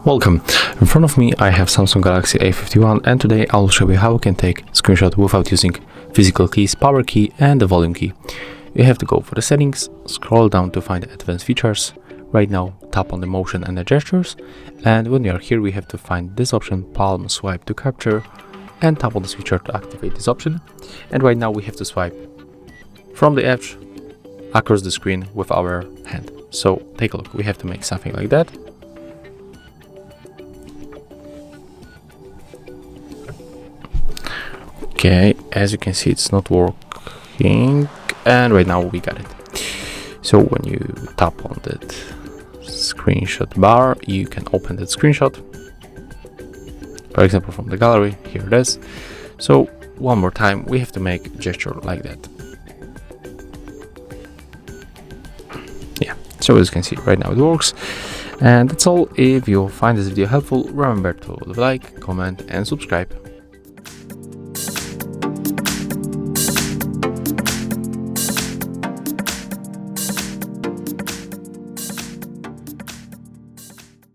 Welcome. In front of me I have Samsung Galaxy A51, and today I'll show you how we can take a screenshot without using physical keys, power key and the volume key. You have to go for the settings, scroll down to find the advanced features. Right now tap on the motion and the gestures, and when you are here we have to find this option, palm swipe to capture, and tap on the switcher to activate this option. And right now we have to swipe from the edge across the screen with our hand. So take a look, we have to make something like that. Okay, as you can see it's not working, and right now we got it. So when you tap on that screenshot bar, you can open that screenshot, for example from the gallery. Here it is. So one more time we have to make a gesture like that. Yeah, so as you can see right now it works. And that's all. If you find this video helpful, remember to leave a like, comment and subscribe.